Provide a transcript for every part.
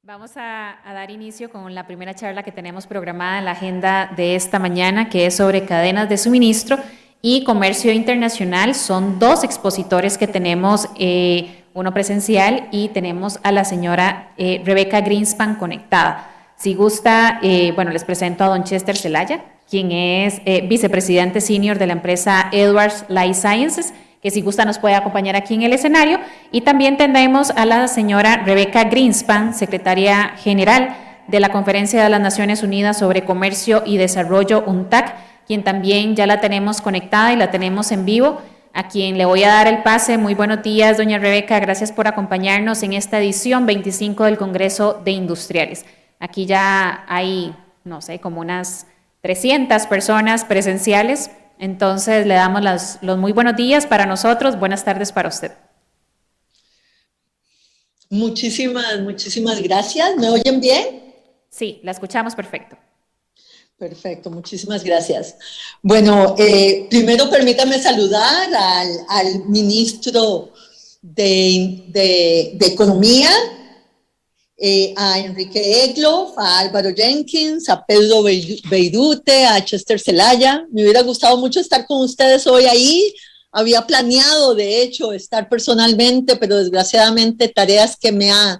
Vamos a dar inicio con la primera charla que tenemos programada en la agenda de esta mañana, que es sobre cadenas de suministro y comercio internacional. Son dos expositores que tenemos, uno presencial y tenemos a la señora Rebecca Greenspan conectada. Si gusta, les presento a don Chester Zelaya, quien es vicepresidente senior de la empresa Edwards Life Sciences, que si gusta nos puede acompañar aquí en el escenario, y también tendremos a la señora Rebecca Greenspan, secretaria general de la Conferencia de las Naciones Unidas sobre Comercio y Desarrollo, UNTAC, quien también ya la tenemos conectada y la tenemos en vivo, a quien le voy a dar el pase. Muy buenos días, doña Rebecca, gracias por acompañarnos en esta edición 25 del Congreso de Industriales. Aquí ya hay, no sé, como unas 300 personas presenciales. Entonces le damos los muy buenos días para nosotros, buenas tardes para usted. Muchísimas gracias. ¿Me oyen bien? Sí, la escuchamos perfecto. Perfecto, muchísimas gracias. Bueno, primero permítame saludar al ministro de Economía, a Enrique Egloff, a Álvaro Jenkins, a Pedro Beirute, a Chester Zelaya. Me hubiera gustado mucho estar con ustedes hoy ahí. Había planeado, de hecho, estar personalmente, pero desgraciadamente tareas que me ha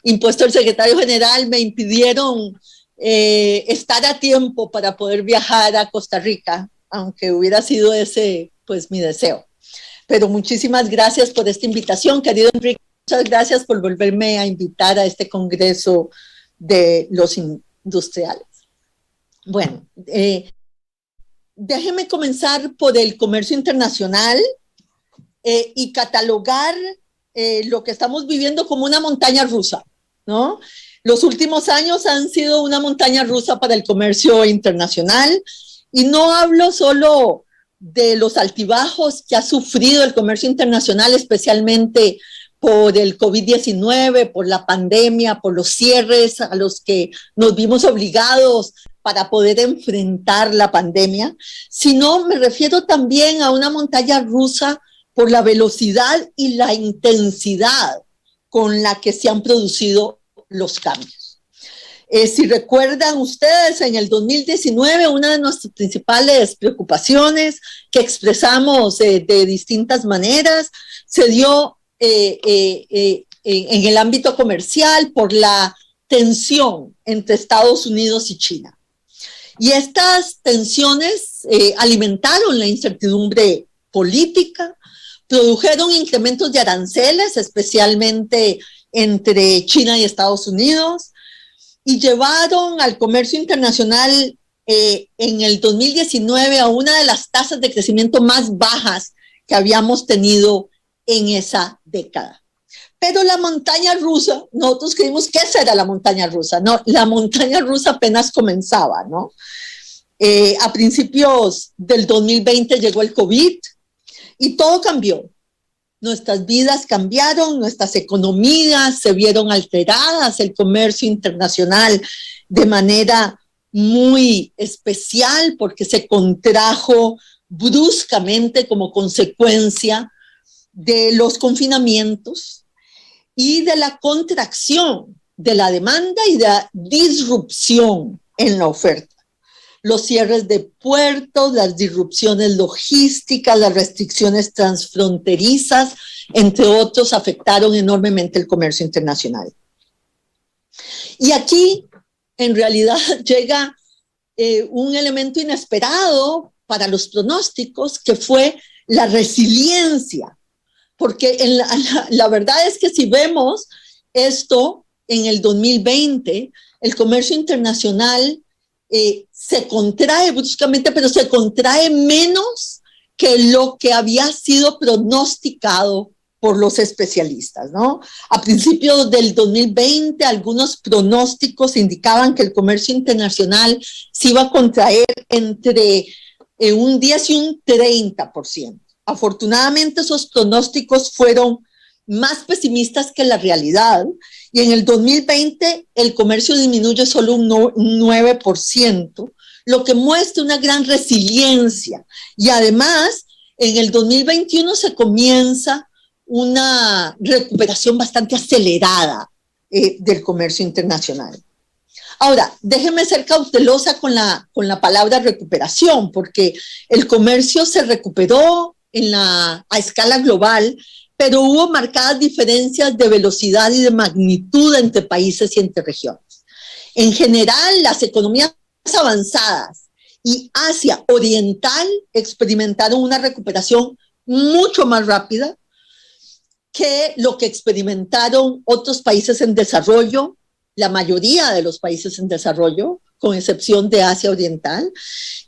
impuesto el secretario general me impidieron estar a tiempo para poder viajar a Costa Rica, aunque hubiera sido ese, pues, mi deseo. Pero muchísimas gracias por esta invitación, querido Enrique. Muchas gracias por volverme a invitar a este Congreso de los Industriales. Bueno, déjeme comenzar por el comercio internacional y catalogar lo que estamos viviendo como una montaña rusa, ¿no? Los últimos años han sido una montaña rusa para el comercio internacional, y no hablo solo de los altibajos que ha sufrido el comercio internacional, especialmente por el COVID-19, por la pandemia, por los cierres a los que nos vimos obligados para poder enfrentar la pandemia, sino me refiero también a una montaña rusa por la velocidad y la intensidad con la que se han producido los cambios. Si recuerdan ustedes, en el 2019, una de nuestras principales preocupaciones que expresamos de distintas maneras se dio en el ámbito comercial por la tensión entre Estados Unidos y China. Y estas tensiones alimentaron la incertidumbre política, produjeron incrementos de aranceles, especialmente entre China y Estados Unidos, y llevaron al comercio internacional en el 2019 a una de las tasas de crecimiento más bajas que habíamos tenido en esa década. Pero la montaña rusa, nosotros creímos que esa era la montaña rusa. No, la montaña rusa apenas comenzaba, ¿no? A principios del 2020 llegó el COVID y todo cambió. Nuestras vidas cambiaron, nuestras economías se vieron alteradas, el comercio internacional de manera muy especial porque se contrajo bruscamente como consecuencia de los confinamientos y de la contracción de la demanda y de la disrupción en la oferta. Los cierres de puertos, las disrupciones logísticas, las restricciones transfronterizas, entre otros, afectaron enormemente el comercio internacional. Y aquí, en realidad, llega un elemento inesperado para los pronósticos, que fue la resiliencia. Porque la verdad es que si vemos esto en el 2020, el comercio internacional se contrae bruscamente, pero se contrae menos que lo que había sido pronosticado por los especialistas, ¿no? A principios del 2020, algunos pronósticos indicaban que el comercio internacional se iba a contraer entre un 10 y un 30%. Afortunadamente, esos pronósticos fueron más pesimistas que la realidad, y en el 2020 el comercio disminuye solo un 9%, lo que muestra una gran resiliencia. Y además, en el 2021 se comienza una recuperación bastante acelerada del comercio internacional. Ahora, déjeme ser cautelosa con la palabra recuperación, porque el comercio se recuperó a escala global, pero hubo marcadas diferencias de velocidad y de magnitud entre países y entre regiones. En general, las economías avanzadas y Asia Oriental experimentaron una recuperación mucho más rápida que lo que experimentaron otros países en desarrollo, la mayoría de los países en desarrollo, con excepción de Asia Oriental,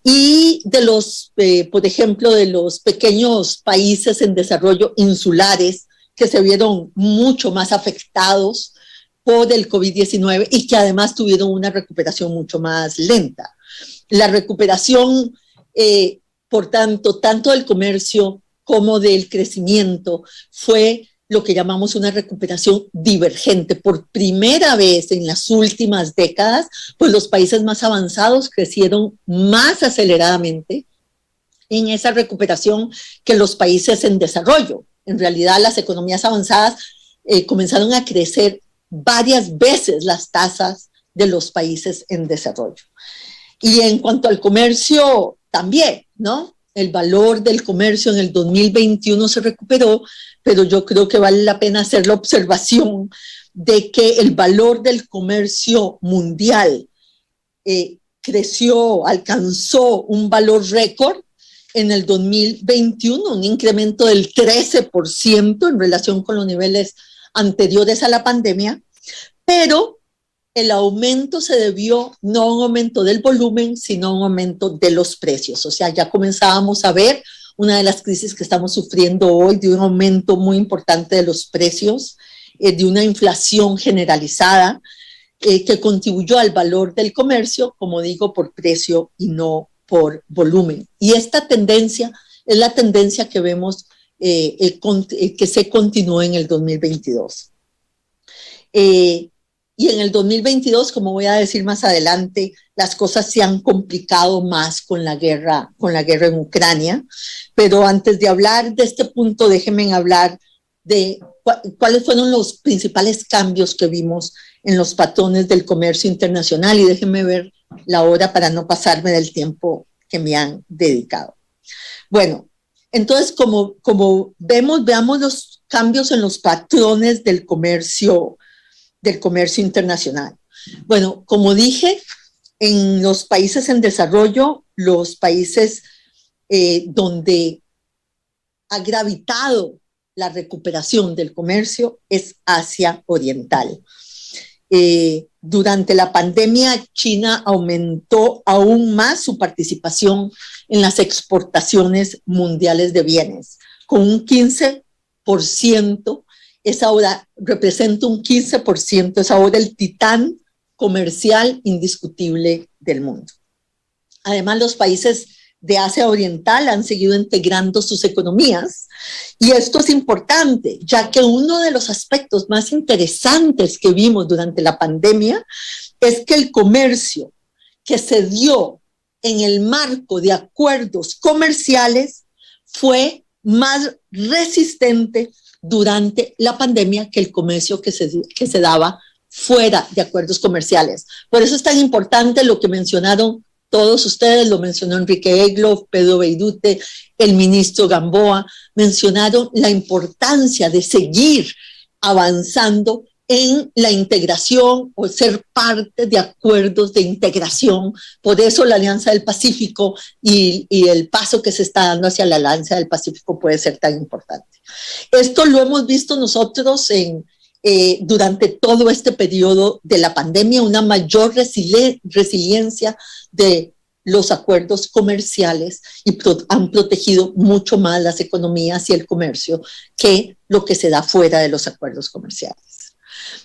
y de los, por ejemplo, de los pequeños países en desarrollo insulares que se vieron mucho más afectados por el COVID-19 y que además tuvieron una recuperación mucho más lenta. La recuperación, por tanto del comercio como del crecimiento, fue lo que llamamos una recuperación divergente. Por primera vez en las últimas décadas, pues los países más avanzados crecieron más aceleradamente en esa recuperación que los países en desarrollo. En realidad, las economías avanzadas comenzaron a crecer varias veces las tasas de los países en desarrollo. Y en cuanto al comercio, también, ¿no? El valor del comercio en el 2021 se recuperó, pero yo creo que vale la pena hacer la observación de que el valor del comercio mundial alcanzó un valor récord en el 2021, un incremento del 13% en relación con los niveles anteriores a la pandemia, pero el aumento se debió no a un aumento del volumen, sino a un aumento de los precios. O sea, ya comenzábamos a ver una de las crisis que estamos sufriendo hoy, de un aumento muy importante de los precios, de una inflación generalizada que contribuyó al valor del comercio, como digo, por precio y no por volumen. Y esta tendencia es la tendencia que vemos que se continuó en el 2022. Y en el 2022, como voy a decir más adelante, las cosas se han complicado más con la guerra en Ucrania. Pero antes de hablar de este punto, déjenme hablar de cuáles fueron los principales cambios que vimos en los patrones del comercio internacional. Y déjenme ver la hora para no pasarme del tiempo que me han dedicado. Bueno, entonces, como veamos los cambios en los patrones del comercio internacional. Bueno, como dije, en los países en desarrollo, los países donde ha gravitado la recuperación del comercio es Asia Oriental. Durante la pandemia, China aumentó aún más su participación en las exportaciones mundiales de bienes, con un 15%. Es ahora, representa un 15%, es ahora el titán comercial indiscutible del mundo. Además, los países de Asia Oriental han seguido integrando sus economías, y esto es importante, ya que uno de los aspectos más interesantes que vimos durante la pandemia es que el comercio que se dio en el marco de acuerdos comerciales fue más resistente durante la pandemia que el comercio que se daba fuera de acuerdos comerciales. Por eso es tan importante lo que mencionaron todos ustedes, lo mencionó Enrique Egloff, Pedro Beirute, el ministro Gamboa, mencionaron la importancia de seguir avanzando en la integración o ser parte de acuerdos de integración. Por eso la Alianza del Pacífico y el paso que se está dando hacia la Alianza del Pacífico puede ser tan importante. Esto lo hemos visto nosotros durante todo este periodo de la pandemia, una mayor resiliencia de los acuerdos comerciales y han protegido mucho más las economías y el comercio que lo que se da fuera de los acuerdos comerciales.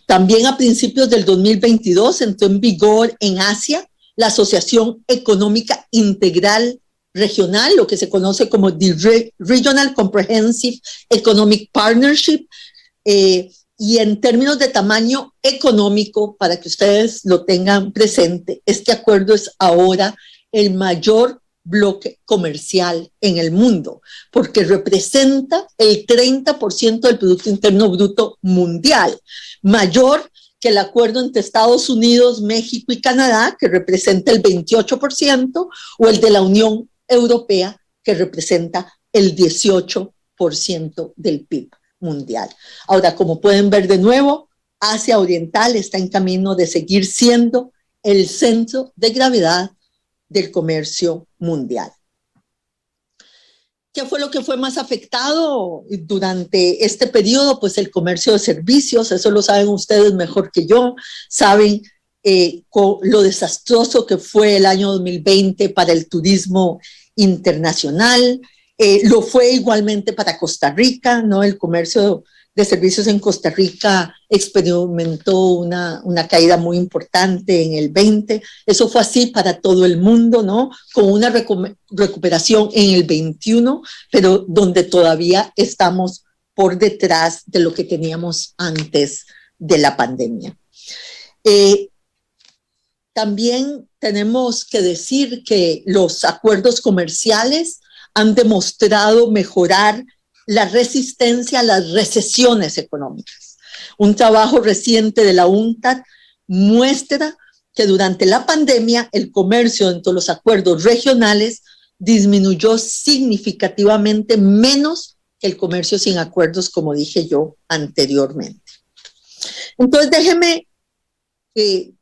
También a principios del 2022 entró en vigor en Asia la Asociación Económica Integral Regional, lo que se conoce como the Regional Comprehensive Economic Partnership, y en términos de tamaño económico, para que ustedes lo tengan presente, este acuerdo es ahora el mayor bloque comercial en el mundo, porque representa el 30% del Producto Interno Bruto mundial, mayor que el acuerdo entre Estados Unidos, México y Canadá, que representa el 28%, o el de la Unión Europea, que representa el 18% del PIB mundial. Ahora, como pueden ver de nuevo, Asia Oriental está en camino de seguir siendo el centro de gravedad del comercio mundial. ¿Qué fue lo que fue más afectado durante este periodo? Pues el comercio de servicios, eso lo saben ustedes mejor que yo, saben lo desastroso que fue el año 2020 para el turismo internacional, lo fue igualmente para Costa Rica, ¿no? El comercio de servicios en Costa Rica experimentó una caída muy importante en el 20. Eso fue así para todo el mundo, ¿no? Con una recuperación en el 21, pero donde todavía estamos por detrás de lo que teníamos antes de la pandemia. También tenemos que decir que los acuerdos comerciales han demostrado mejorar la resistencia a las recesiones económicas. Un trabajo reciente de la UNCTAD muestra que durante la pandemia el comercio dentro de los acuerdos regionales disminuyó significativamente menos que el comercio sin acuerdos, como dije yo anteriormente. Entonces, déjeme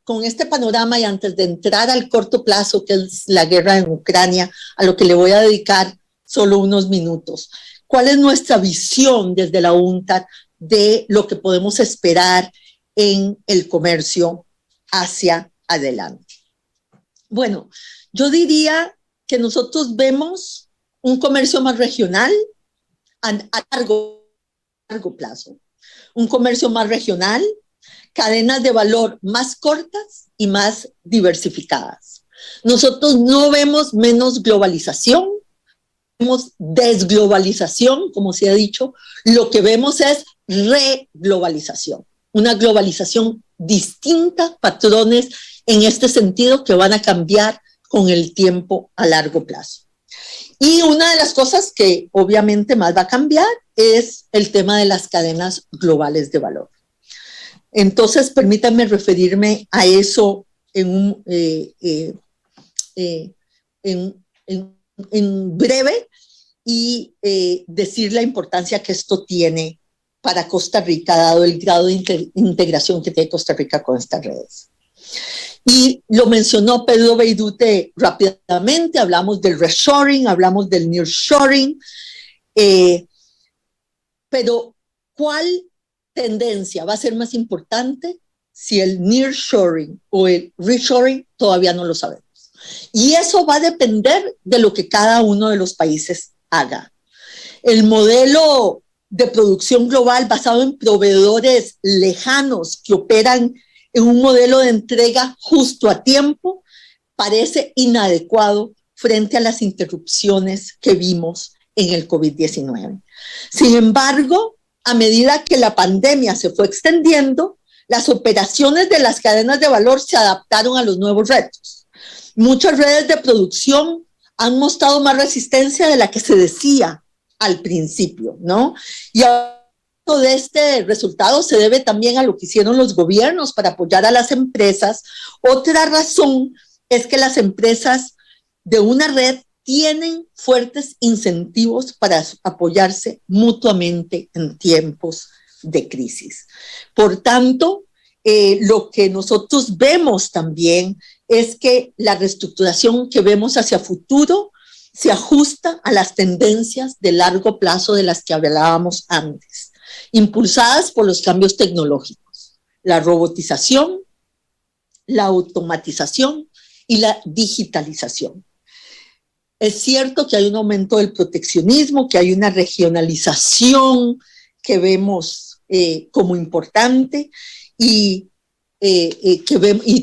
con este panorama y antes de entrar al corto plazo, que es la guerra en Ucrania, a lo que le voy a dedicar solo unos minutos. ¿Cuál es nuestra visión desde la UNCTAD de lo que podemos esperar en el comercio hacia adelante? Bueno, yo diría que nosotros vemos un comercio más regional a largo plazo, un comercio más regional, cadenas de valor más cortas y más diversificadas. Nosotros no vemos menos globalización, vemos desglobalización, como se ha dicho, lo que vemos es reglobalización, una globalización distinta, patrones en este sentido que van a cambiar con el tiempo a largo plazo. Y una de las cosas que obviamente más va a cambiar es el tema de las cadenas globales de valor. Entonces, permítanme referirme a eso en breve y decir la importancia que esto tiene para Costa Rica, dado el grado de integración que tiene Costa Rica con estas redes. Y lo mencionó Pedro Beirute rápidamente, hablamos del reshoring, hablamos del nearshoring, pero ¿cuál tendencia va a ser más importante? Si el nearshoring o el reshoring, todavía no lo sabemos. Y eso va a depender de lo que cada uno de los países haga. El modelo de producción global basado en proveedores lejanos que operan en un modelo de entrega justo a tiempo parece inadecuado frente a las interrupciones que vimos en el COVID-19. Sin embargo, a medida que la pandemia se fue extendiendo, las operaciones de las cadenas de valor se adaptaron a los nuevos retos. Muchas redes de producción han mostrado más resistencia de la que se decía al principio, ¿no? Y de este resultado se debe también a lo que hicieron los gobiernos para apoyar a las empresas. Otra razón es que las empresas de una red tienen fuertes incentivos para apoyarse mutuamente en tiempos de crisis. Por tanto, lo que nosotros vemos también es que la reestructuración que vemos hacia futuro se ajusta a las tendencias de largo plazo de las que hablábamos antes, impulsadas por los cambios tecnológicos, la robotización, la automatización y la digitalización. Es cierto que hay un aumento del proteccionismo, que hay una regionalización que vemos como importante y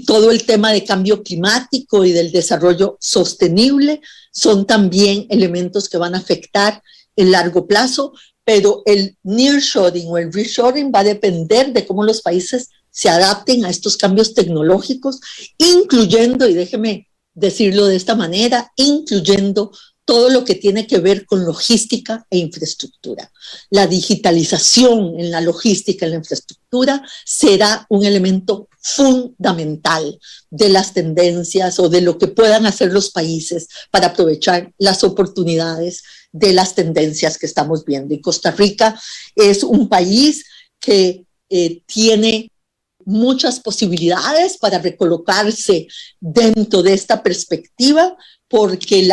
todo el tema de cambio climático y del desarrollo sostenible son también elementos que van a afectar el largo plazo, pero el nearshoring o el reshoring va a depender de cómo los países se adapten a estos cambios tecnológicos, incluyendo, y déjeme decirlo de esta manera, incluyendo todo lo que tiene que ver con logística e infraestructura. La digitalización en la logística y la infraestructura será un elemento fundamental de las tendencias o de lo que puedan hacer los países para aprovechar las oportunidades de las tendencias que estamos viendo. Y Costa Rica es un país que tiene muchas posibilidades para recolocarse dentro de esta perspectiva, porque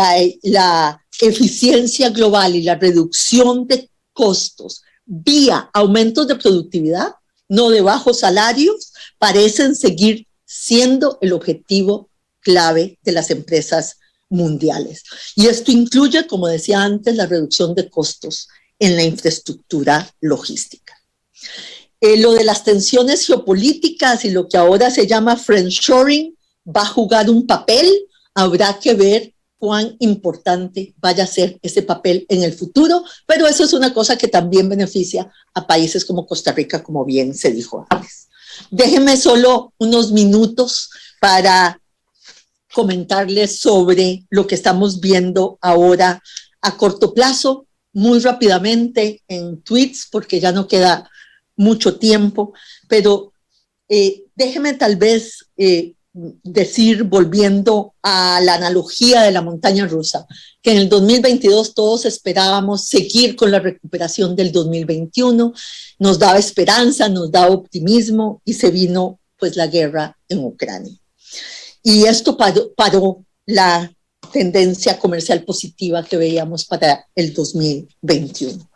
la eficiencia global y la reducción de costos vía aumentos de productividad, no de bajos salarios, parecen seguir siendo el objetivo clave de las empresas mundiales. Y esto incluye, como decía antes, la reducción de costos en la infraestructura logística. Lo de las tensiones geopolíticas y lo que ahora se llama friendshoring va a jugar un papel. Habrá que ver cuán importante vaya a ser ese papel en el futuro, pero eso es una cosa que también beneficia a países como Costa Rica, como bien se dijo antes. Déjenme solo unos minutos para comentarles sobre lo que estamos viendo ahora a corto plazo, muy rápidamente en tweets, porque ya no queda mucho tiempo, pero déjeme tal vez decir, volviendo a la analogía de la montaña rusa, que en el 2022 todos esperábamos seguir con la recuperación del 2021, nos daba esperanza, nos daba optimismo, y se vino pues la guerra en Ucrania. Y esto paró la tendencia comercial positiva que veíamos para el 2021.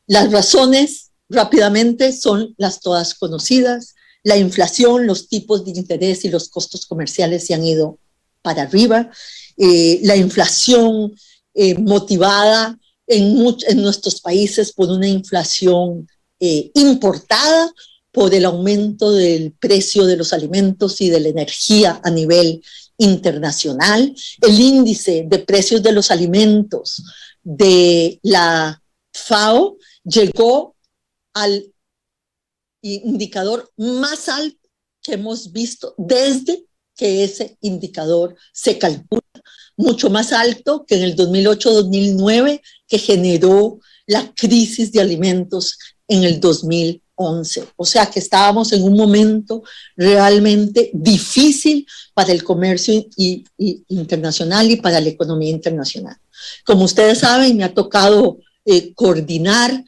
Las razones, rápidamente, son las todas conocidas. La inflación, los tipos de interés y los costos comerciales se han ido para arriba. La inflación motivada en nuestros países por una inflación importada, por el aumento del precio de los alimentos y de la energía a nivel internacional. El índice de precios de los alimentos de la FAO llegó al indicador más alto que hemos visto desde que ese indicador se calcula, mucho más alto que en el 2008-2009, que generó la crisis de alimentos en el 2011. O sea que estábamos en un momento realmente difícil para el comercio internacional y para la economía internacional. Como ustedes saben, me ha tocado coordinar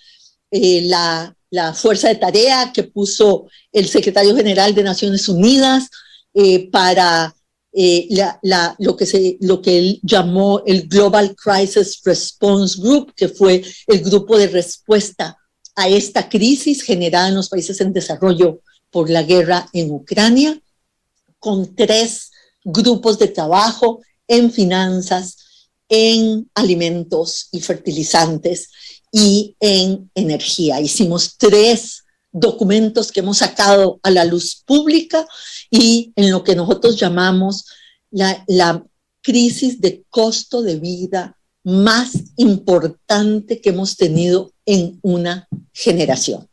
la fuerza de tarea que puso el secretario general de Naciones Unidas para lo que él llamó el Global Crisis Response Group, que fue el grupo de respuesta a esta crisis generada en los países en desarrollo por la guerra en Ucrania, con 3 grupos de trabajo en finanzas, en alimentos y fertilizantes y en energía. Hicimos 3 documentos que hemos sacado a la luz pública y en lo que nosotros llamamos la crisis de costo de vida más importante que hemos tenido en una generación.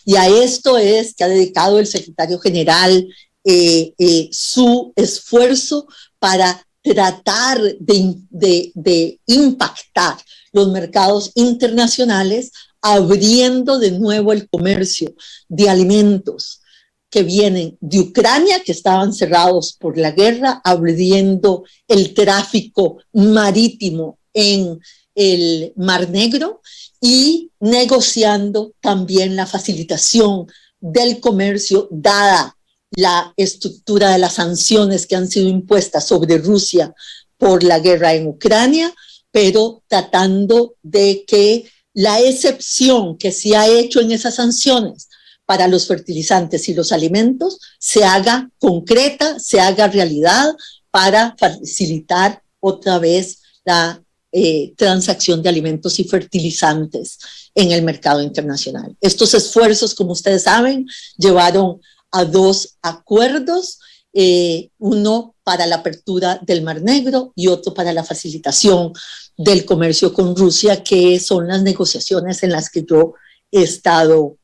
Y a esto es que ha dedicado el secretario general su esfuerzo para tratar de impactar los mercados internacionales, abriendo de nuevo el comercio de alimentos que vienen de Ucrania, que estaban cerrados por la guerra, abriendo el tráfico marítimo en el Mar Negro y negociando también la facilitación del comercio, dada la estructura de las sanciones que han sido impuestas sobre Rusia por la guerra en Ucrania, pero tratando de que la excepción que se ha hecho en esas sanciones para los fertilizantes y los alimentos se haga concreta, se haga realidad para facilitar otra vez la transacción de alimentos y fertilizantes en el mercado internacional. Estos esfuerzos, como ustedes saben, llevaron a 2 acuerdos, uno para la apertura del Mar Negro y otro para la facilitación del comercio con Rusia, que son las negociaciones en las que yo he estado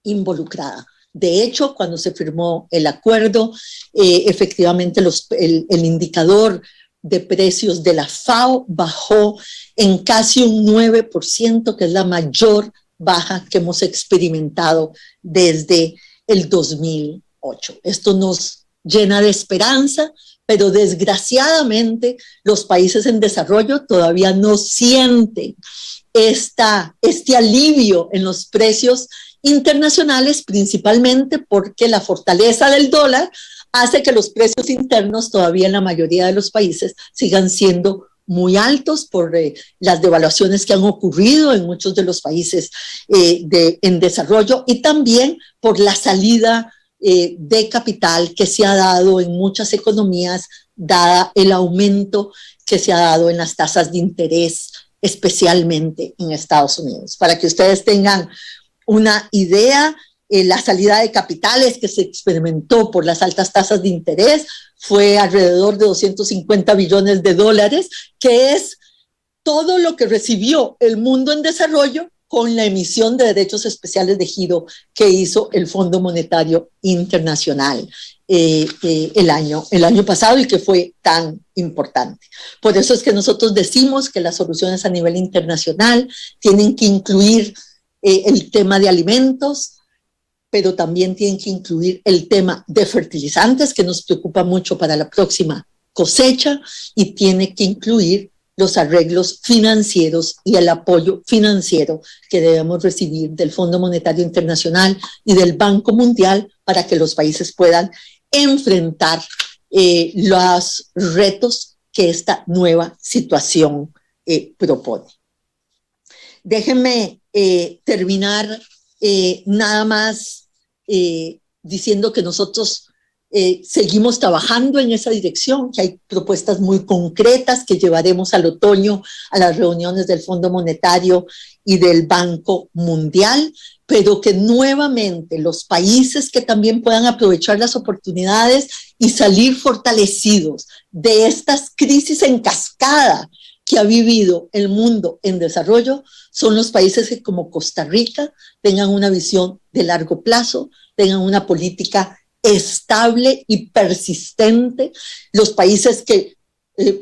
involucrada. De hecho, cuando se firmó el acuerdo, efectivamente el indicador de precios de la FAO bajó en casi un 9%, que es la mayor baja que hemos experimentado desde el 2008. Esto nos llena de esperanza, pero desgraciadamente los países en desarrollo todavía no sienten este alivio en los precios internacionales, principalmente porque la fortaleza del dólar hace que los precios internos todavía en la mayoría de los países sigan siendo muy altos por las devaluaciones que han ocurrido en muchos de los países en desarrollo, y también por la salida de capital que se ha dado en muchas economías, dada el aumento que se ha dado en las tasas de interés, especialmente en Estados Unidos. Para que ustedes tengan una idea, la salida de capitales que se experimentó por las altas tasas de interés fue alrededor de 250 billones de dólares, que es todo lo que recibió el mundo en desarrollo con la emisión de derechos especiales de giro que hizo el Fondo Monetario Internacional el año pasado, y que fue tan importante. Por eso es que nosotros decimos que las soluciones a nivel internacional tienen que incluir el tema de alimentos, pero también tienen que incluir el tema de fertilizantes, que nos preocupa mucho para la próxima cosecha, y tiene que incluir los arreglos financieros y el apoyo financiero que debemos recibir del Fondo Monetario Internacional y del Banco Mundial para que los países puedan enfrentar los retos que esta nueva situación propone. Déjenme terminar nada más diciendo que nosotros seguimos trabajando en esa dirección, que hay propuestas muy concretas que llevaremos al otoño a las reuniones del Fondo Monetario y del Banco Mundial, pero que nuevamente los países que también puedan aprovechar las oportunidades y salir fortalecidos de estas crisis en cascada que ha vivido el mundo en desarrollo son los países que, como Costa Rica, tengan una visión de largo plazo, tengan una política estable y persistente, los países que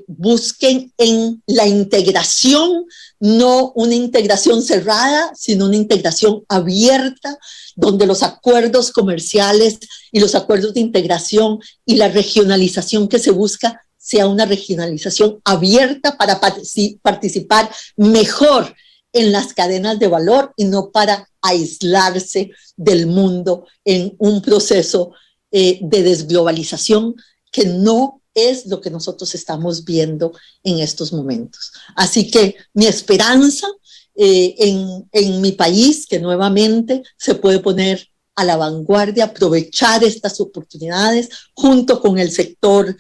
busquen en la integración, no una integración cerrada, sino una integración abierta, donde los acuerdos comerciales y los acuerdos de integración y la regionalización que se busca sea una regionalización abierta para participar mejor en las cadenas de valor y no para aislarse del mundo en un proceso de desglobalización que no es lo que nosotros estamos viendo en estos momentos. Así que mi esperanza en mi país, que nuevamente se puede poner a la vanguardia, aprovechar estas oportunidades junto con el sector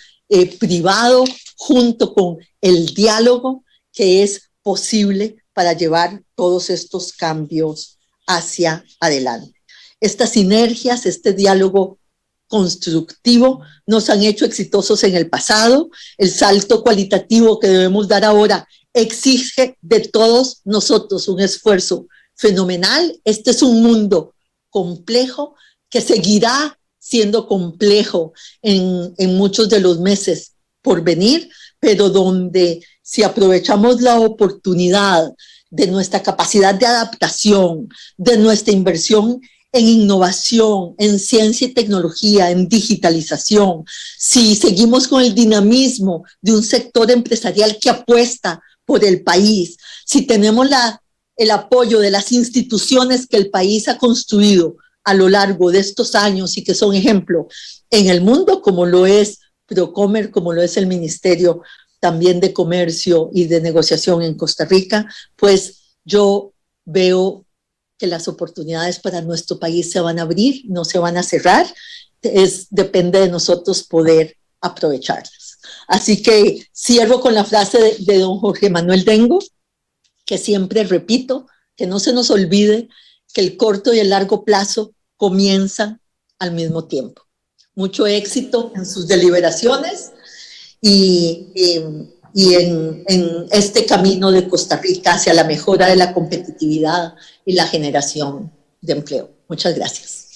privado, junto con el diálogo que es posible para llevar todos estos cambios hacia adelante. Estas sinergias, este diálogo constructivo nos han hecho exitosos en el pasado. El salto cualitativo que debemos dar ahora exige de todos nosotros un esfuerzo fenomenal. Este es un mundo complejo que seguirá siendo complejo en muchos de los meses por venir, pero donde si aprovechamos la oportunidad de nuestra capacidad de adaptación, de nuestra inversión en innovación, en ciencia y tecnología, en digitalización, si seguimos con el dinamismo de un sector empresarial que apuesta por el país, si tenemos el apoyo de las instituciones que el país ha construido a lo largo de estos años y que son ejemplo en el mundo, como lo es Procomer, como lo es el Ministerio también de Comercio y de Negociación en Costa Rica, pues yo veo que las oportunidades para nuestro país se van a abrir, no se van a cerrar, depende de nosotros poder aprovecharlas. Así que cierro con la frase de don Jorge Manuel Dengo, que siempre repito, que no se nos olvide que el corto y el largo plazo comienzan al mismo tiempo. Mucho éxito en sus deliberaciones y en este camino de Costa Rica hacia la mejora de la competitividad y la generación de empleo. Muchas gracias.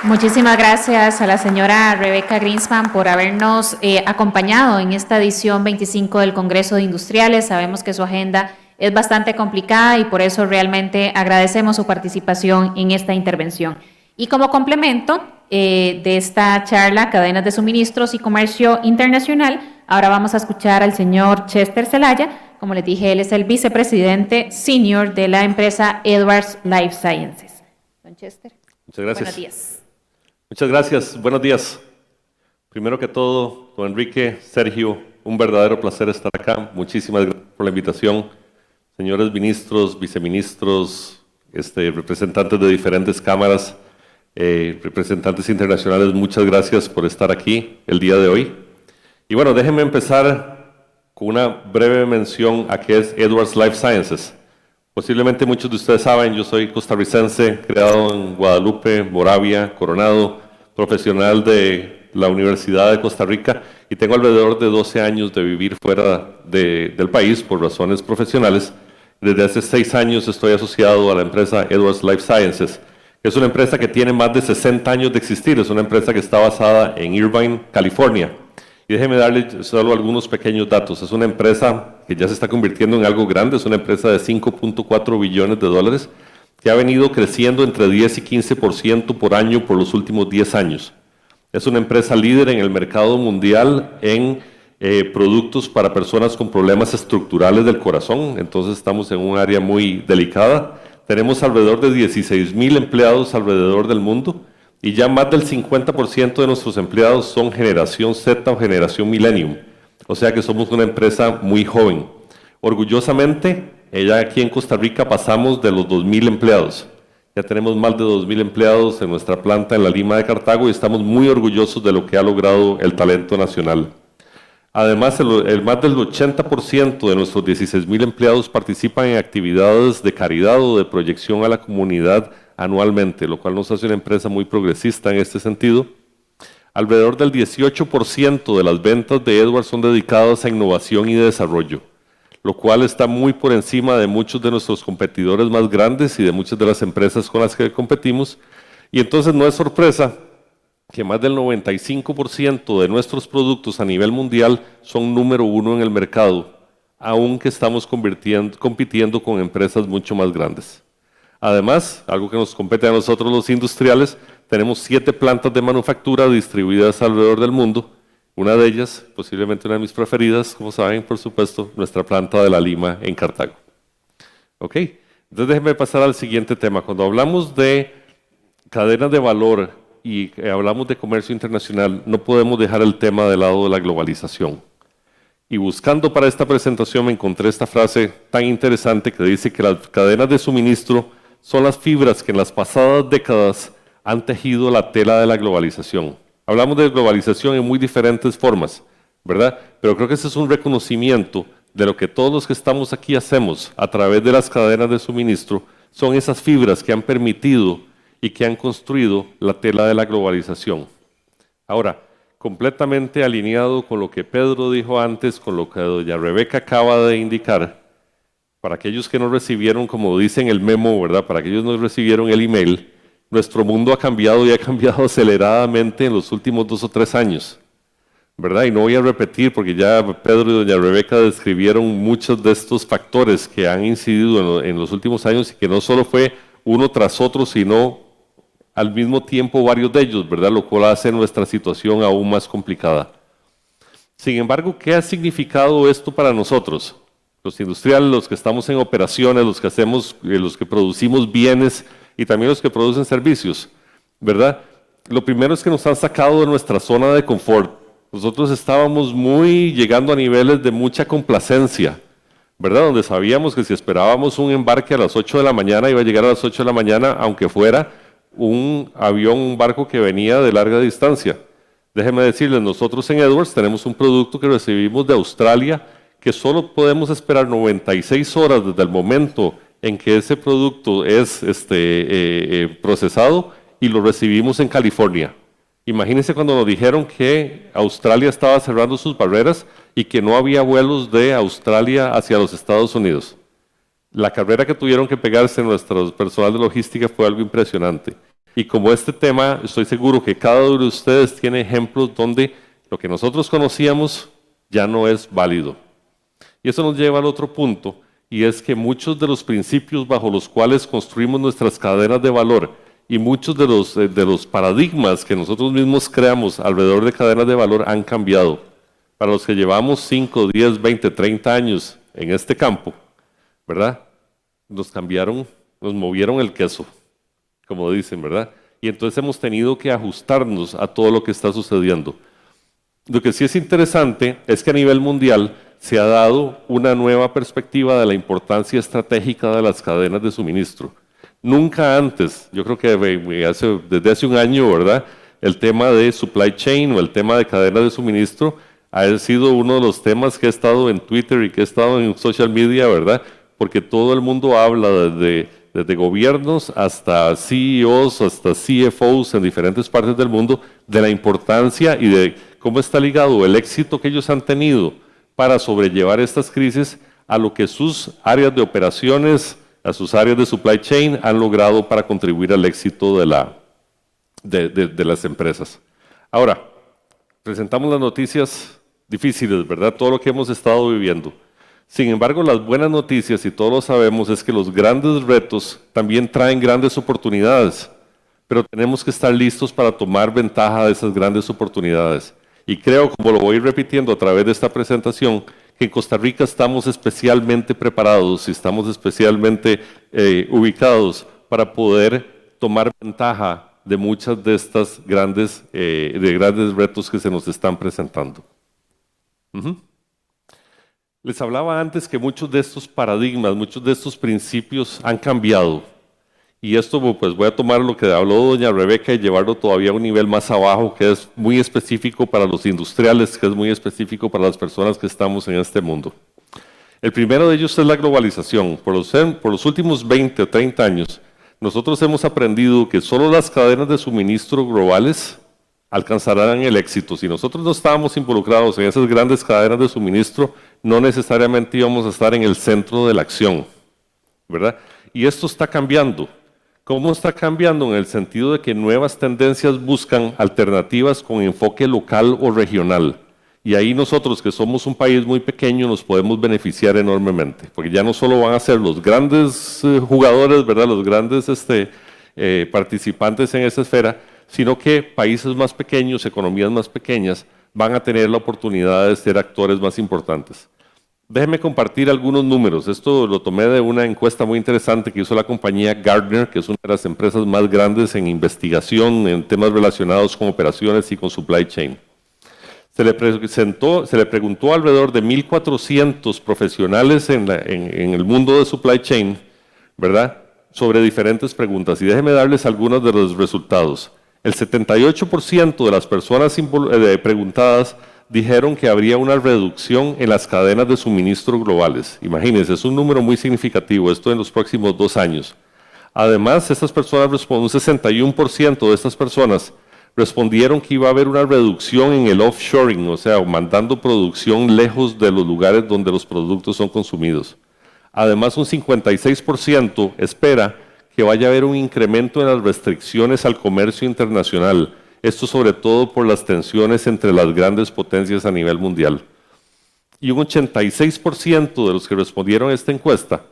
Muchísimas gracias a la señora Rebeca Greenspan por habernos acompañado en esta edición 25 del Congreso de Industriales. Sabemos que su agenda es bastante complicada y por eso realmente agradecemos su participación en esta intervención. Y como complemento de esta charla, Cadenas de Suministros y Comercio Internacional, ahora vamos a escuchar al señor Chester Zelaya. Como les dije, él es el vicepresidente senior de la empresa Edwards Life Sciences. Don Chester. Muchas gracias. Buenos días. Muchas gracias. Buenos días. Primero que todo, don Enrique, Sergio, un verdadero placer estar acá. Muchísimas gracias por la invitación. Señores ministros, viceministros, representantes de diferentes cámaras, representantes internacionales, muchas gracias por estar aquí el día de hoy. Y bueno, déjenme empezar con una breve mención a qué es Edwards Life Sciences. Posiblemente muchos de ustedes saben, yo soy costarricense, creado en Guadalupe, Moravia, Coronado, profesional de la Universidad de Costa Rica y tengo alrededor de 12 años de vivir fuera del país por razones profesionales. Desde hace 6 años estoy asociado a la empresa Edwards Life Sciences, que es una empresa que tiene más de 60 años de existir, es una empresa que está basada en Irvine, California. Y déjeme darle solo algunos pequeños datos. Es una empresa que ya se está convirtiendo en algo grande, es una empresa de 5.4 billones de dólares que ha venido creciendo entre 10 y 15% por año por los últimos 10 años. Es una empresa líder en el mercado mundial en productos para personas con problemas estructurales del corazón, entonces estamos en un área muy delicada. Tenemos alrededor de 16,000 empleados alrededor del mundo. Y ya más del 50% de nuestros empleados son generación Z o generación Millennium. O sea que somos una empresa muy joven. Orgullosamente, ya aquí en Costa Rica pasamos de los 2,000 empleados. Ya tenemos más de 2,000 empleados en nuestra planta en la Lima de Cartago y estamos muy orgullosos de lo que ha logrado el talento nacional. Además, más del 80% de nuestros 16,000 empleados participan en actividades de caridad o de proyección a la comunidad anualmente, lo cual nos hace una empresa muy progresista en este sentido. Alrededor del 18% de las ventas de Edwards son dedicadas a innovación y desarrollo, lo cual está muy por encima de muchos de nuestros competidores más grandes y de muchas de las empresas con las que competimos. Y entonces no es sorpresa que más del 95% de nuestros productos a nivel mundial son número 1 en el mercado, aunque estamos compitiendo con empresas mucho más grandes. Además, algo que nos compete a nosotros los industriales, tenemos 7 plantas de manufactura distribuidas alrededor del mundo. Una de ellas, posiblemente una de mis preferidas, como saben, por supuesto, nuestra planta de la Lima en Cartago. Ok, entonces déjenme pasar al siguiente tema. Cuando hablamos de cadenas de valor y hablamos de comercio internacional, no podemos dejar el tema de lado de la globalización. Y buscando para esta presentación me encontré esta frase tan interesante que dice que las cadenas de suministro son las fibras que en las pasadas décadas han tejido la tela de la globalización. Hablamos de globalización en muy diferentes formas, ¿verdad? Pero creo que ese es un reconocimiento de lo que todos los que estamos aquí hacemos a través de las cadenas de suministro, son esas fibras que han permitido y que han construido la tela de la globalización. Ahora, completamente alineado con lo que Pedro dijo antes, con lo que doña Rebeca acaba de indicar, para aquellos que no recibieron, como dicen el memo, ¿verdad? Para aquellos que no recibieron el email, nuestro mundo ha cambiado y ha cambiado aceleradamente en los últimos 2 o 3 años, ¿verdad? Y no voy a repetir porque ya Pedro y doña Rebeca describieron muchos de estos factores que han incidido en los últimos años y que no solo fue uno tras otro, sino al mismo tiempo varios de ellos, ¿verdad? Lo cual hace nuestra situación aún más complicada. Sin embargo, ¿qué ha significado esto para nosotros? Los industriales, los que estamos en operaciones, los que producimos bienes y también los que producen servicios, ¿verdad? Lo primero es que nos han sacado de nuestra zona de confort. Nosotros estábamos llegando a niveles de mucha complacencia, ¿verdad? Donde sabíamos que si esperábamos un embarque a las 8 de la mañana, iba a llegar a las 8 de la mañana, aunque fuera un avión, un barco que venía de larga distancia. Déjenme decirles, nosotros en Edwards tenemos un producto que recibimos de Australia, que solo podemos esperar 96 horas desde el momento en que ese producto es procesado y lo recibimos en California. Imagínense cuando nos dijeron que Australia estaba cerrando sus barreras y que no había vuelos de Australia hacia los Estados Unidos. La carrera que tuvieron que pegarse nuestro personal de logística fue algo impresionante. Y como este tema, estoy seguro que cada uno de ustedes tiene ejemplos donde lo que nosotros conocíamos ya no es válido. Y eso nos lleva al otro punto, y es que muchos de los principios bajo los cuales construimos nuestras cadenas de valor y muchos de los paradigmas que nosotros mismos creamos alrededor de cadenas de valor han cambiado. Para los que llevamos 5, 10, 20, 30 años en este campo, ¿verdad? Nos cambiaron, nos movieron el queso, como dicen, ¿verdad? Y entonces hemos tenido que ajustarnos a todo lo que está sucediendo. Lo que sí es interesante es que a nivel mundial se ha dado una nueva perspectiva de la importancia estratégica de las cadenas de suministro. Nunca antes, yo creo que desde hace un año, ¿verdad? El tema de supply chain o el tema de cadenas de suministro ha sido uno de los temas que he estado en Twitter y que he estado en social media, ¿verdad? Porque todo el mundo habla desde gobiernos hasta CEOs, hasta CFOs en diferentes partes del mundo, de la importancia y de cómo está ligado el éxito que ellos han tenido para sobrellevar estas crisis a lo que sus áreas de operaciones, a sus áreas de supply chain han logrado para contribuir al éxito de las empresas. Ahora, presentamos las noticias difíciles, ¿verdad? Todo lo que hemos estado viviendo. Sin embargo, las buenas noticias, y todos lo sabemos, es que los grandes retos también traen grandes oportunidades, pero tenemos que estar listos para tomar ventaja de esas grandes oportunidades. Y creo, como lo voy repitiendo a través de esta presentación, que en Costa Rica estamos especialmente preparados y estamos especialmente ubicados para poder tomar ventaja de muchas de estas grandes retos que se nos están presentando. Les hablaba antes que muchos de estos paradigmas, muchos de estos principios han cambiado. Y esto pues voy a tomar lo que habló doña Rebeca y llevarlo todavía a un nivel más abajo, que es muy específico para los industriales, que es muy específico para las personas que estamos en este mundo. El primero de ellos es la globalización. Por los últimos 20 o 30 años, nosotros hemos aprendido que solo las cadenas de suministro globales alcanzarán el éxito. Si nosotros no estábamos involucrados en esas grandes cadenas de suministro, no necesariamente íbamos a estar en el centro de la acción, ¿verdad? Y esto está cambiando. ¿Cómo está cambiando? En el sentido de que nuevas tendencias buscan alternativas con enfoque local o regional. Y ahí nosotros, que somos un país muy pequeño, nos podemos beneficiar enormemente, porque ya no solo van a ser los grandes jugadores, ¿verdad? Los grandes participantes en esa esfera, sino que países más pequeños, economías más pequeñas, van a tener la oportunidad de ser actores más importantes. Déjenme compartir algunos números. Esto lo tomé de una encuesta muy interesante que hizo la compañía Gartner, que es una de las empresas más grandes en investigación en temas relacionados con operaciones y con supply chain. Se le preguntó alrededor de 1.400 profesionales en el mundo de supply chain, ¿verdad?, sobre diferentes preguntas. Y déjenme darles algunos de los resultados. El 78% de las personas preguntadas dijeron que habría una reducción en las cadenas de suministro globales. Imagínense, es un número muy significativo, esto en los próximos 2 años. Además, estas personas responden, un 61% de estas personas respondieron que iba a haber una reducción en el offshoring, o sea, mandando producción lejos de los lugares donde los productos son consumidos. Además, un 56% espera que vaya a haber un incremento en las restricciones al comercio internacional. Esto sobre todo por las tensiones entre las grandes potencias a nivel mundial. Y un 86% de los que respondieron a esta encuesta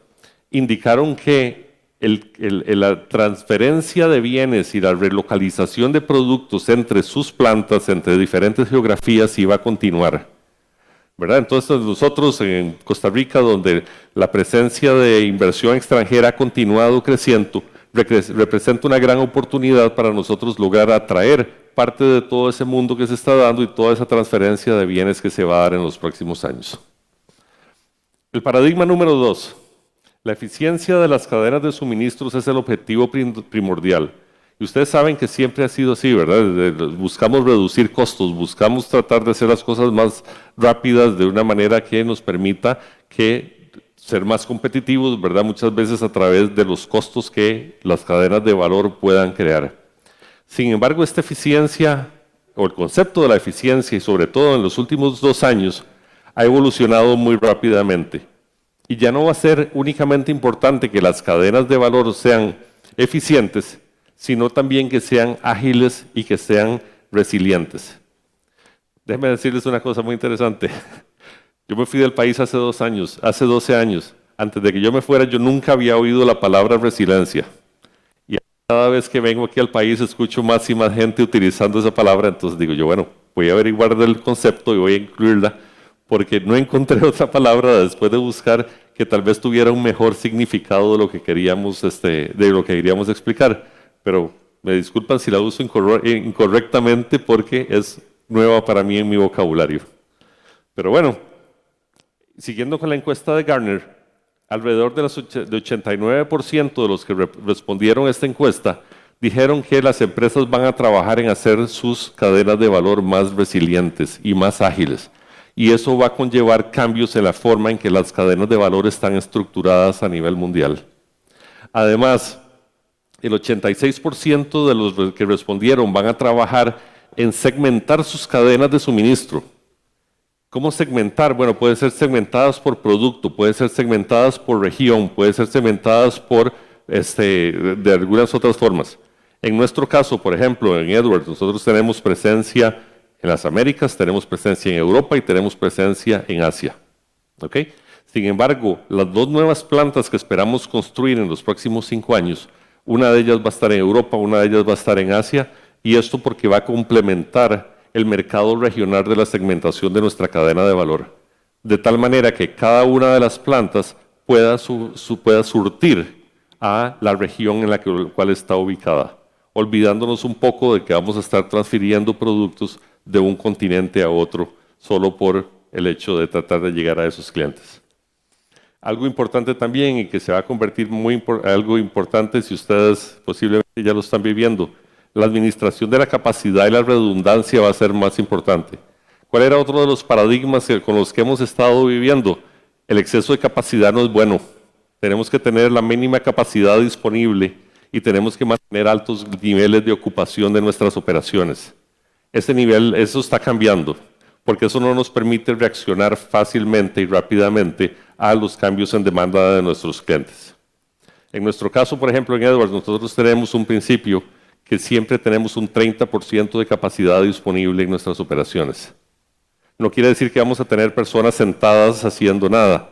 indicaron que la transferencia de bienes y la relocalización de productos entre sus plantas, entre diferentes geografías, iba a continuar, ¿verdad? Entonces nosotros en Costa Rica, donde la presencia de inversión extranjera ha continuado creciendo, representa una gran oportunidad para nosotros lograr atraer parte de todo ese mundo que se está dando y toda esa transferencia de bienes que se va a dar en los próximos años. El paradigma número 2, la eficiencia de las cadenas de suministros es el objetivo primordial. Y ustedes saben que siempre ha sido así, ¿verdad? Buscamos reducir costos, buscamos tratar de hacer las cosas más rápidas de una manera que nos permita ser más competitivos, ¿verdad? Muchas veces a través de los costos que las cadenas de valor puedan crear. Sin embargo, esta eficiencia, o el concepto de la eficiencia, y sobre todo en los últimos 2 años, ha evolucionado muy rápidamente. Y ya no va a ser únicamente importante que las cadenas de valor sean eficientes, sino también que sean ágiles y que sean resilientes. Déjenme decirles una cosa muy interesante. Yo me fui del país hace 12 años. Antes de que yo me fuera, yo nunca había oído la palabra resiliencia. Y cada vez que vengo aquí al país, escucho más y más gente utilizando esa palabra. Entonces digo yo, bueno, voy a averiguar del concepto y voy a incluirla, porque no encontré otra palabra después de buscar que tal vez tuviera un mejor significado de lo que queríamos, queríamos explicar. Pero me disculpan si la uso incorrectamente porque es nueva para mí en mi vocabulario. Pero bueno, siguiendo con la encuesta de Gartner, alrededor de 89% de los que respondieron a esta encuesta dijeron que las empresas van a trabajar en hacer sus cadenas de valor más resilientes y más ágiles. Y eso va a conllevar cambios en la forma en que las cadenas de valor están estructuradas a nivel mundial. Además, el 86% de los que respondieron van a trabajar en segmentar sus cadenas de suministro. ¿Cómo segmentar? Bueno, pueden ser segmentadas por producto, pueden ser segmentadas por región, pueden ser segmentadas por, de algunas otras formas. En nuestro caso, por ejemplo, en Edwards, nosotros tenemos presencia en las Américas, tenemos presencia en Europa y tenemos presencia en Asia. ¿Okay? Sin embargo, las dos nuevas plantas que esperamos construir en los próximos 5 años, una de ellas va a estar en Europa, una de ellas va a estar en Asia, y esto porque va a complementar el mercado regional de la segmentación de nuestra cadena de valor, de tal manera que cada una de las plantas pueda surtir a la región en la cual está ubicada, olvidándonos un poco de que vamos a estar transfiriendo productos de un continente a otro solo por el hecho de tratar de llegar a esos clientes. Algo importante también y que se va a convertir algo importante si ustedes posiblemente ya lo están viviendo, la administración de la capacidad y la redundancia va a ser más importante. ¿Cuál era otro de los paradigmas con los que hemos estado viviendo? El exceso de capacidad no es bueno. Tenemos que tener la mínima capacidad disponible y tenemos que mantener altos niveles de ocupación de nuestras operaciones. Eso está cambiando, porque eso no nos permite reaccionar fácilmente y rápidamente a los cambios en demanda de nuestros clientes. En nuestro caso, por ejemplo, en Edwards, nosotros tenemos un principio que siempre tenemos un 30% de capacidad disponible en nuestras operaciones. No quiere decir que vamos a tener personas sentadas haciendo nada,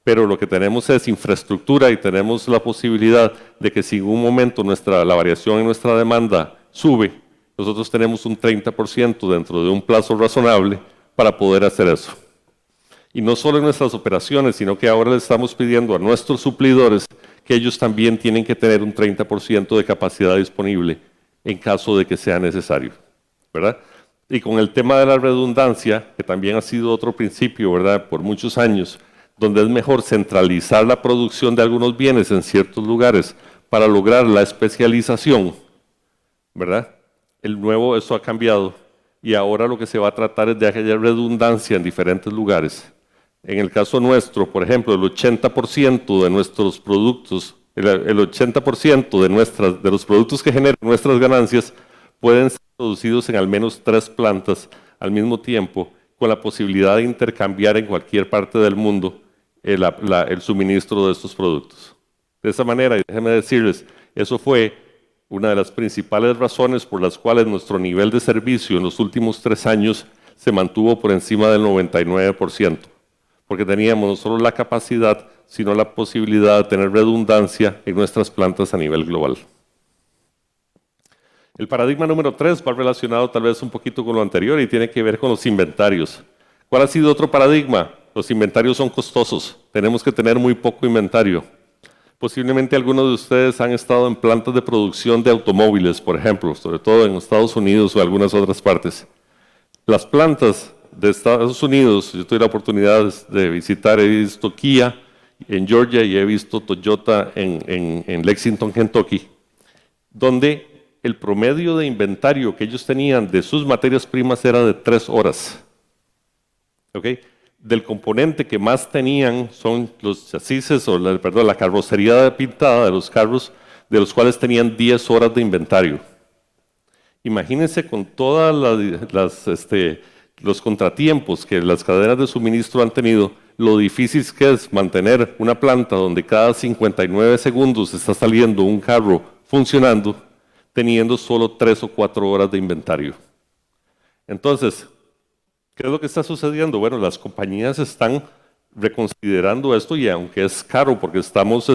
pero lo que tenemos es infraestructura y tenemos la posibilidad de que si en un momento la variación en nuestra demanda sube, nosotros tenemos un 30% dentro de un plazo razonable para poder hacer eso. Y no solo en nuestras operaciones, sino que ahora le estamos pidiendo a nuestros suplidores que ellos también tienen que tener un 30% de capacidad disponible en caso de que sea necesario, ¿verdad? Y con el tema de la redundancia, que también ha sido otro principio, ¿verdad?, por muchos años, donde es mejor centralizar la producción de algunos bienes en ciertos lugares para lograr la especialización, ¿verdad? Eso ha cambiado y ahora lo que se va a tratar es de haya redundancia en diferentes lugares. En el caso nuestro, por ejemplo, el 80% de nuestros productos, el 80% de los productos que generan nuestras ganancias pueden ser producidos en al menos 3 plantas al mismo tiempo, con la posibilidad de intercambiar en cualquier parte del mundo el suministro de estos productos. De esa manera, y déjenme decirles, eso fue una de las principales razones por las cuales nuestro nivel de servicio en los últimos 3 años se mantuvo por encima del 99%, porque teníamos no solo la capacidad, sino la posibilidad de tener redundancia en nuestras plantas a nivel global. El paradigma número 3 va relacionado tal vez un poquito con lo anterior y tiene que ver con los inventarios. ¿Cuál ha sido otro paradigma? Los inventarios son costosos, tenemos que tener muy poco inventario. Posiblemente algunos de ustedes han estado en plantas de producción de automóviles, por ejemplo, sobre todo en Estados Unidos o algunas otras partes. Las plantas de Estados Unidos, yo tuve la oportunidad de visitar, he visto Kia en Georgia y he visto Toyota en Lexington, Kentucky, donde el promedio de inventario que ellos tenían de sus materias primas era de 3 horas. ¿Okay? Del componente que más tenían son los chasis la carrocería pintada de los carros, de los cuales tenían 10 horas de inventario. Imagínense con todos los contratiempos que las cadenas de suministro han tenido, lo difícil que es mantener una planta donde cada 59 segundos está saliendo un carro funcionando, teniendo solo 3 o 4 horas de inventario. Entonces, ¿qué es lo que está sucediendo? Bueno, las compañías están reconsiderando esto y aunque es caro porque estamos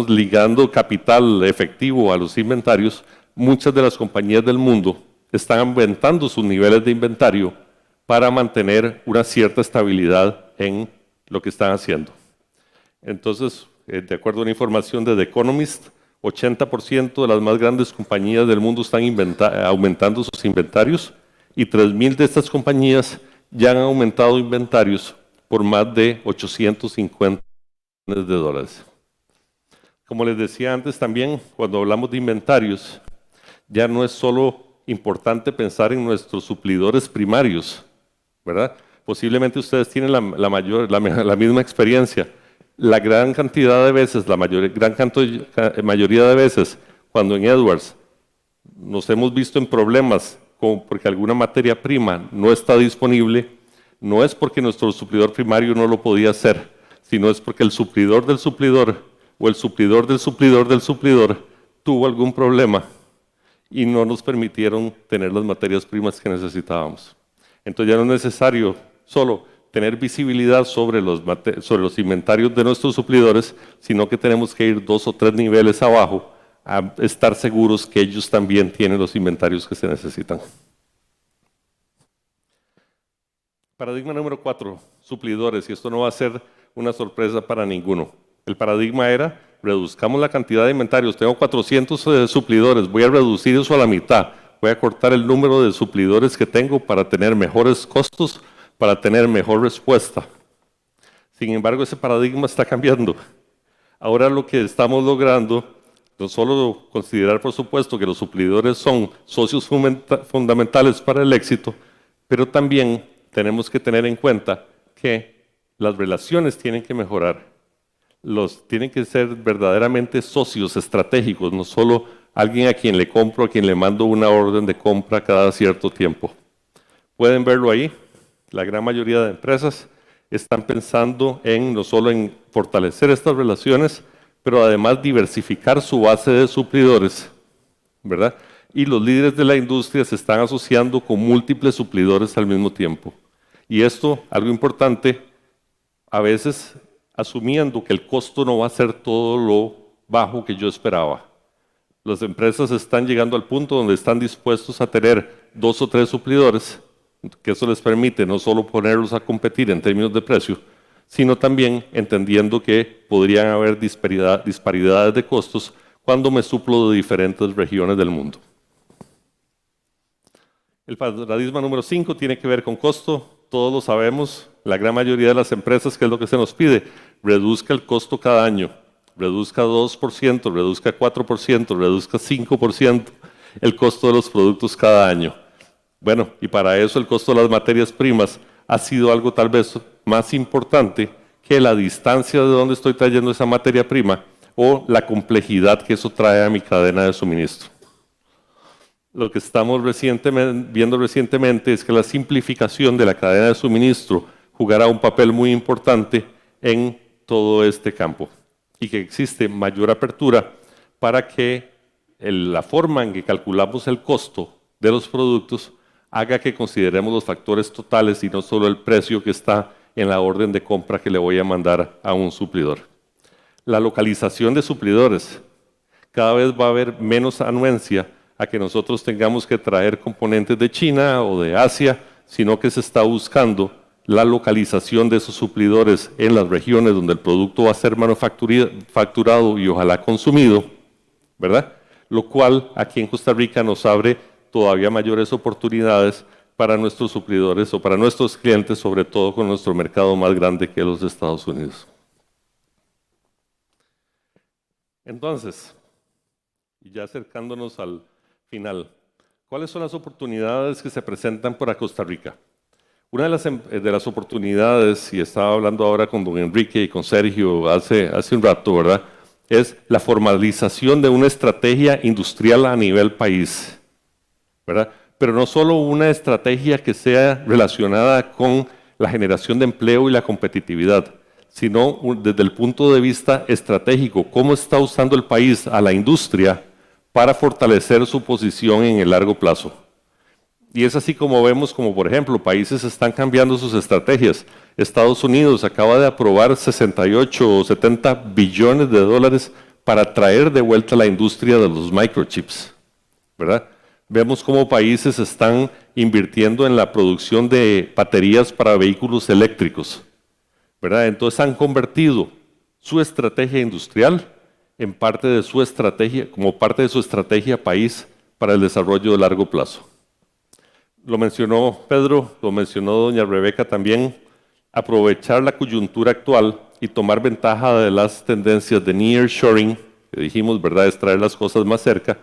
ligando capital efectivo a los inventarios, muchas de las compañías del mundo están aumentando sus niveles de inventario para mantener una cierta estabilidad en lo que están haciendo. Entonces, de acuerdo a una información de The Economist, 80% de las más grandes compañías del mundo están aumentando sus inventarios y 3.000 de estas compañías ya han aumentado inventarios por más de 850 millones de dólares. Como les decía antes también, cuando hablamos de inventarios, ya no es solo importante pensar en nuestros suplidores primarios, ¿verdad? Posiblemente ustedes tienen la misma experiencia. La gran cantidad de veces, mayoría de veces, cuando en Edwards nos hemos visto en problemas porque alguna materia prima no está disponible, no es porque nuestro suplidor primario no lo podía hacer, sino es porque el suplidor del suplidor o el suplidor del suplidor del suplidor tuvo algún problema y no nos permitieron tener las materias primas que necesitábamos. Entonces ya no es necesario solo tener visibilidad sobre los inventarios de nuestros suplidores, sino que tenemos que ir 2 o 3 niveles abajo a estar seguros que ellos también tienen los inventarios que se necesitan. Paradigma número 4, suplidores, y esto no va a ser una sorpresa para ninguno. El paradigma era, reduzcamos la cantidad de inventarios, tengo 400 suplidores, voy a reducir eso a la mitad, voy a cortar el número de suplidores que tengo para tener mejores costos, para tener mejor respuesta. Sin embargo, ese paradigma está cambiando. Ahora lo que estamos logrando, no solo considerar por supuesto que los suplidores son socios fundamentales para el éxito, pero también tenemos que tener en cuenta que las relaciones tienen que mejorar. Tienen que ser verdaderamente socios estratégicos, no solo alguien a quien le compro, a quien le mando una orden de compra cada cierto tiempo. Pueden verlo ahí. La gran mayoría de empresas están pensando no solo en fortalecer estas relaciones, pero además diversificar su base de suplidores, ¿verdad? Y los líderes de la industria se están asociando con múltiples suplidores al mismo tiempo. Y esto, algo importante, a veces asumiendo que el costo no va a ser todo lo bajo que yo esperaba. Las empresas están llegando al punto donde están dispuestos a tener 2 o 3 suplidores, que eso les permite no solo ponerlos a competir en términos de precio, sino también entendiendo que podrían haber disparidades de costos cuando me suplo de diferentes regiones del mundo. El paradigma número 5 tiene que ver con costo. Todos lo sabemos, la gran mayoría de las empresas, ¿qué es lo que se nos pide? Reduzca el costo cada año, reduzca 2%, reduzca 4%, reduzca 5% el costo de los productos cada año. Bueno, y para eso el costo de las materias primas ha sido algo tal vez más importante que la distancia de donde estoy trayendo esa materia prima o la complejidad que eso trae a mi cadena de suministro. Lo que estamos viendo recientemente es que la simplificación de la cadena de suministro jugará un papel muy importante en todo este campo y que existe mayor apertura para que la forma en que calculamos el costo de los productos haga que consideremos los factores totales y no solo el precio que está en la orden de compra que le voy a mandar a un suplidor. La localización de suplidores. Cada vez va a haber menos anuencia a que nosotros tengamos que traer componentes de China o de Asia, sino que se está buscando la localización de esos suplidores en las regiones donde el producto va a ser manufacturado y ojalá consumido, ¿verdad? Lo cual aquí en Costa Rica nos abre todavía mayores oportunidades para nuestros suplidores o para nuestros clientes, sobre todo con nuestro mercado más grande que es los Estados Unidos. Entonces, ya acercándonos al final, ¿cuáles son las oportunidades que se presentan para Costa Rica? Una de las oportunidades, y estaba hablando ahora con don Enrique y con Sergio hace un rato, ¿verdad?, es la formalización de una estrategia industrial a nivel país, ¿verdad? Pero no solo una estrategia que sea relacionada con la generación de empleo y la competitividad, sino desde el punto de vista estratégico, cómo está usando el país a la industria para fortalecer su posición en el largo plazo. Y es así como vemos como, por ejemplo, países están cambiando sus estrategias. Estados Unidos acaba de aprobar 68 o 70 billones de dólares para traer de vuelta la industria de los microchips, ¿verdad? Vemos cómo países están invirtiendo en la producción de baterías para vehículos eléctricos, ¿verdad? Entonces han convertido su estrategia industrial en parte de su estrategia, como parte de su estrategia país para el desarrollo de largo plazo. Lo mencionó Pedro, lo mencionó doña Rebeca también, aprovechar la coyuntura actual y tomar ventaja de las tendencias de nearshoring, que dijimos, ¿verdad?, es traer las cosas más cerca,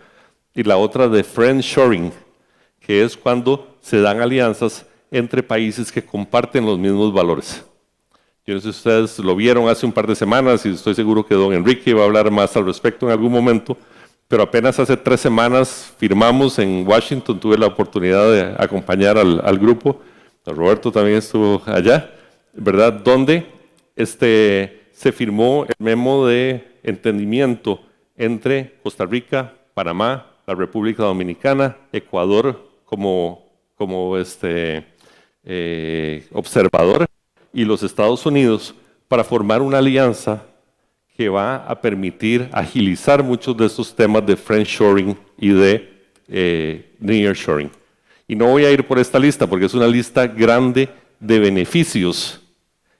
y la otra de friendshoring, que es cuando se dan alianzas entre países que comparten los mismos valores. Yo no sé si ustedes lo vieron hace un par de semanas y estoy seguro que don Enrique va a hablar más al respecto en algún momento, pero apenas hace 3 semanas firmamos en Washington, tuve la oportunidad de acompañar al grupo, Roberto también estuvo allá, ¿verdad? Donde se firmó el memo de entendimiento entre Costa Rica, Panamá, la República Dominicana, Ecuador como observador y los Estados Unidos para formar una alianza que va a permitir agilizar muchos de estos temas de friendshoring y de nearshoring. Y no voy a ir por esta lista porque es una lista grande de beneficios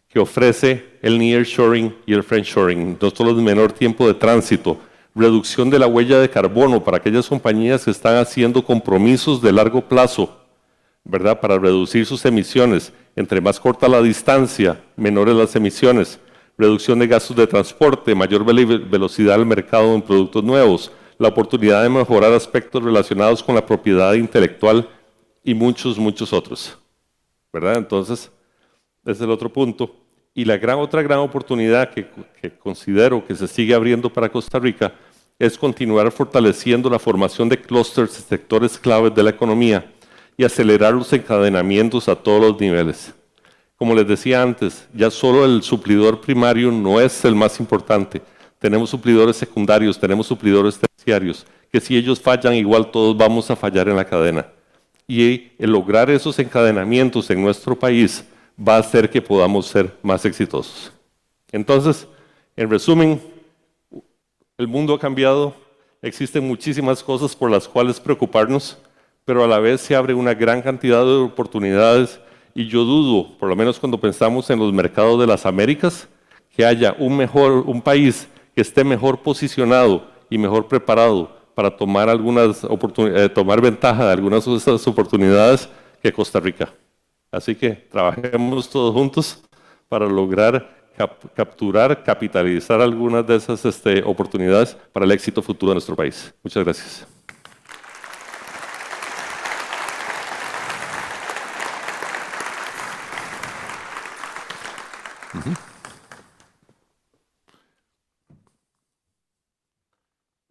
que ofrece el nearshoring y el friendshoring, no solo de menor tiempo de tránsito, reducción de la huella de carbono para aquellas compañías que están haciendo compromisos de largo plazo, ¿verdad?, para reducir sus emisiones. Entre más corta la distancia, menores las emisiones. Reducción de gastos de transporte, mayor velocidad al mercado en productos nuevos, la oportunidad de mejorar aspectos relacionados con la propiedad intelectual y muchos, muchos otros, ¿verdad? Entonces, ese es el otro punto. Y la otra gran oportunidad que considero que se sigue abriendo para Costa Rica es continuar fortaleciendo la formación de clústeres y sectores claves de la economía y acelerar los encadenamientos a todos los niveles. Como les decía antes, ya solo el suplidor primario no es el más importante. Tenemos suplidores secundarios, tenemos suplidores terciarios, que si ellos fallan, igual todos vamos a fallar en la cadena. Y el lograr esos encadenamientos en nuestro país va a hacer que podamos ser más exitosos. Entonces, en resumen, el mundo ha cambiado, existen muchísimas cosas por las cuales preocuparnos, pero a la vez se abre una gran cantidad de oportunidades. Y yo dudo, por lo menos cuando pensamos en los mercados de las Américas, que haya un país que esté mejor posicionado y mejor preparado para tomar ventaja de algunas de esas oportunidades que Costa Rica. Así que trabajemos todos juntos para lograr capitalizar algunas de esas oportunidades para el éxito futuro de nuestro país. Muchas gracias.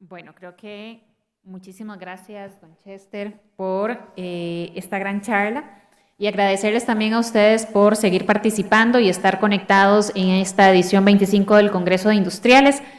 Bueno, creo que muchísimas gracias, don Chester, por esta gran charla y agradecerles también a ustedes por seguir participando y estar conectados en esta edición 25 del Congreso de Industriales.